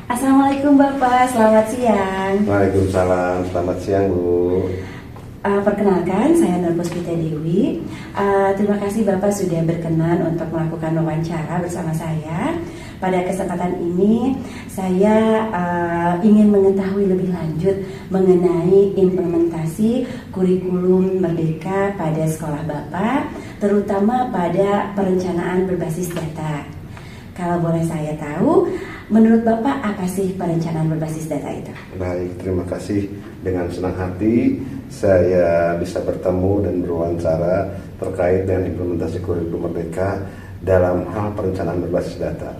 Assalamualaikum Bapak, selamat siang. Waalaikumsalam, selamat siang Bu. Perkenalkan, saya Nur Puspita Dewi. Terima kasih Bapak sudah berkenan untuk melakukan wawancara bersama saya. Pada kesempatan ini, saya ingin mengetahui lebih lanjut mengenai implementasi kurikulum Merdeka pada sekolah Bapak, terutama pada perencanaan berbasis data. Kalau boleh saya tahu, menurut Bapak apa sih perencanaan berbasis data itu? Baik, terima kasih. Dengan senang hati saya bisa bertemu dan berwawancara terkait dengan implementasi kurikulum Merdeka dalam hal perencanaan berbasis data.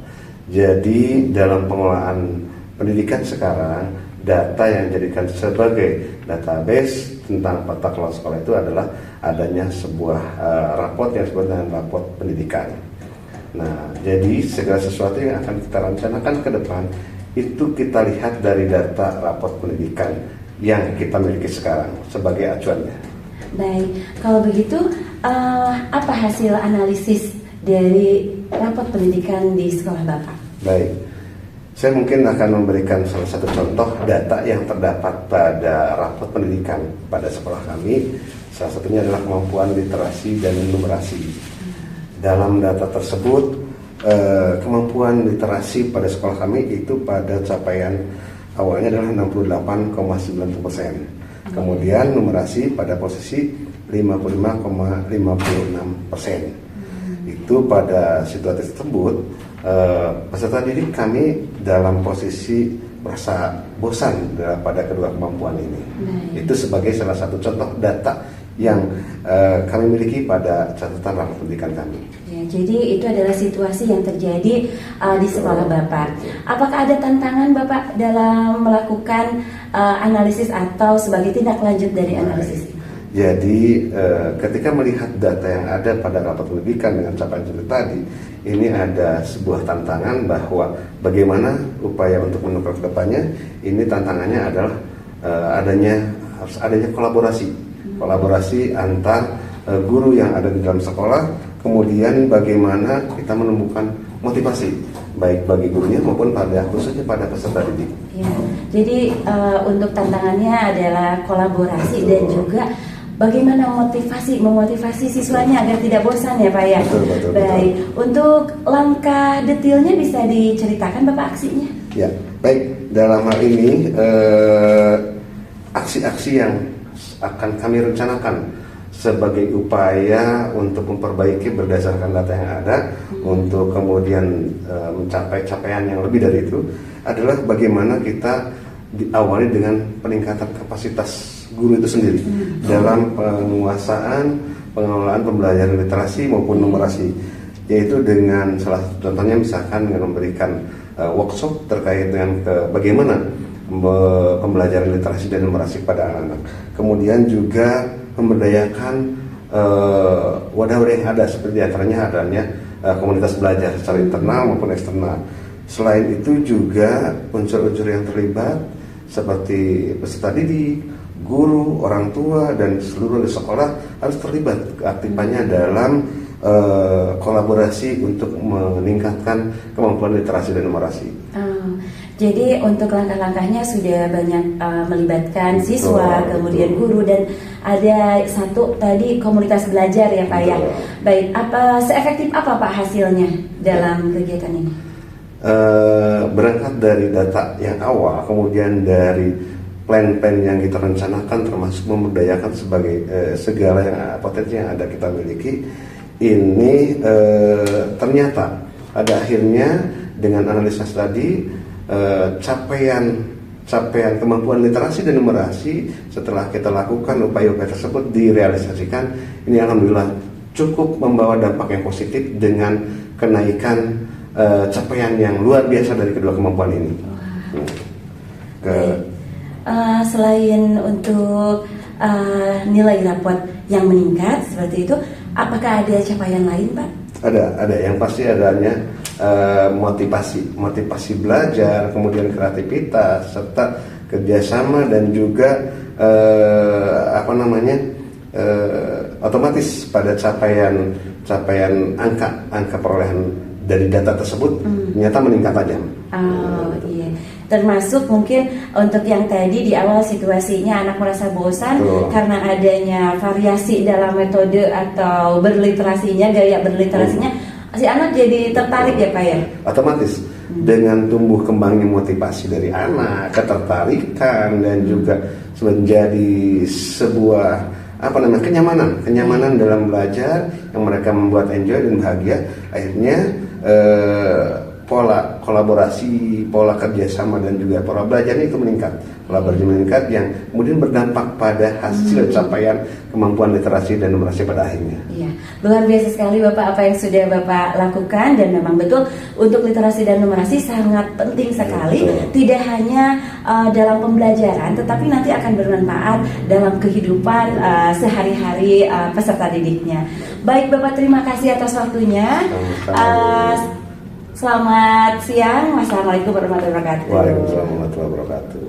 Jadi dalam pengelolaan pendidikan sekarang, data yang dijadikan sebagai database tentang tata kelola sekolah itu adalah adanya sebuah raport yang disebut dengan raport pendidikan. Nah, jadi segala sesuatu yang akan kita rencanakan ke depan itu kita lihat dari data raport pendidikan yang kita miliki sekarang sebagai acuannya. Baik, kalau begitu apa hasil analisis dari raport pendidikan di sekolah Bapak? Baik, saya mungkin akan memberikan salah satu contoh data yang terdapat pada raport pendidikan pada sekolah kami. Salah satunya adalah kemampuan literasi dan numerasi. Dalam data tersebut, kemampuan literasi pada sekolah kami itu pada capaian awalnya adalah 68,90%. Kemudian numerasi pada posisi 55,56%. Itu pada situasi tersebut, peserta didik kami dalam posisi merasa bosan pada kedua kemampuan ini. Itu sebagai salah satu contoh data yang kami miliki pada catatan rapor pendidikan kami. Ya, jadi itu adalah situasi yang terjadi di sekolah Bapak. Apakah ada tantangan Bapak dalam melakukan analisis atau sebagai tindak lanjut dari analisis? Jadi ketika melihat data yang ada pada rapor pendidikan dengan capaian seperti tadi, ini ada sebuah tantangan bahwa bagaimana upaya untuk menukar ke depannya. Ini tantangannya adalah harus adanya kolaborasi antar guru yang ada di dalam sekolah, kemudian bagaimana kita menemukan motivasi baik bagi gurunya maupun khususnya pada peserta didik. Ya, jadi untuk tantangannya adalah kolaborasi dan juga bagaimana memotivasi siswanya agar tidak bosan ya Pak ya. Betul. Baik, untuk langkah detailnya bisa diceritakan Bapak aksinya? Ya, baik. Dalam hal ini aksi-aksi yang akan kami rencanakan sebagai upaya untuk memperbaiki berdasarkan data yang ada untuk kemudian mencapai capaian yang lebih dari itu adalah bagaimana kita diawali dengan peningkatan kapasitas guru itu sendiri dalam pengelolaan pembelajaran literasi maupun numerasi, yaitu dengan salah satu contohnya misalkan dengan memberikan workshop terkait dengan bagaimana pembelajaran literasi dan numerasi pada anak-anak. Kemudian juga memberdayakan wadah-wadah yang ada, seperti antaranya adanya komunitas belajar secara internal maupun eksternal. Selain itu juga unsur-unsur yang terlibat seperti peserta didik, guru, orang tua, dan seluruh sekolah harus terlibat keaktifannya dalam kolaborasi untuk meningkatkan kemampuan literasi dan numerasi. Jadi untuk langkah-langkahnya sudah banyak melibatkan siswa, kemudian guru, dan ada satu tadi komunitas belajar ya Pak ya. Baik, seefektif apa Pak hasilnya dalam kegiatan ini? Berangkat dari data yang awal, kemudian dari plan-plan yang kita rencanakan termasuk memberdayakan sebagai segala yang potensi yang ada kita miliki, ini ternyata pada akhirnya dengan analisa tadi capaian kemampuan literasi dan numerasi setelah kita lakukan upaya-upaya tersebut direalisasikan, ini alhamdulillah cukup membawa dampak yang positif dengan kenaikan capaian yang luar biasa dari kedua kemampuan ini. Selain untuk nilai raport yang meningkat seperti itu, apakah ada capaian lain Pak? Ada. Yang pasti adanya motivasi belajar, kemudian kreativitas, serta kerjasama dan juga otomatis pada capaian angka perolehan dari data tersebut ternyata meningkat tajam. Oh iya, termasuk mungkin untuk yang tadi di awal situasinya anak merasa bosan karena adanya variasi dalam metode atau berliterasinya, gaya berliterasinya, si anak jadi tertarik ya Pak ya? Otomatis dengan tumbuh kembangnya motivasi dari anak, ketertarikan dan juga menjadi sebuah kenyamanan dalam belajar yang mereka membuat enjoy dan bahagia, akhirnya pola kolaborasi, pola kerjasama dan juga pola belajarnya itu meningkat, yang kemudian berdampak pada hasil capaian kemampuan literasi dan numerasi pada akhirnya. Iya, luar biasa sekali Bapak apa yang sudah Bapak lakukan, dan memang betul untuk literasi dan numerasi sangat penting sekali, tidak hanya dalam pembelajaran, tetapi nanti akan bermanfaat dalam kehidupan sehari-hari peserta didiknya. Baik Bapak, terima kasih atas waktunya. Selamat siang. Wassalamualaikum warahmatullahi wabarakatuh. Waalaikumsalam warahmatullahi wabarakatuh.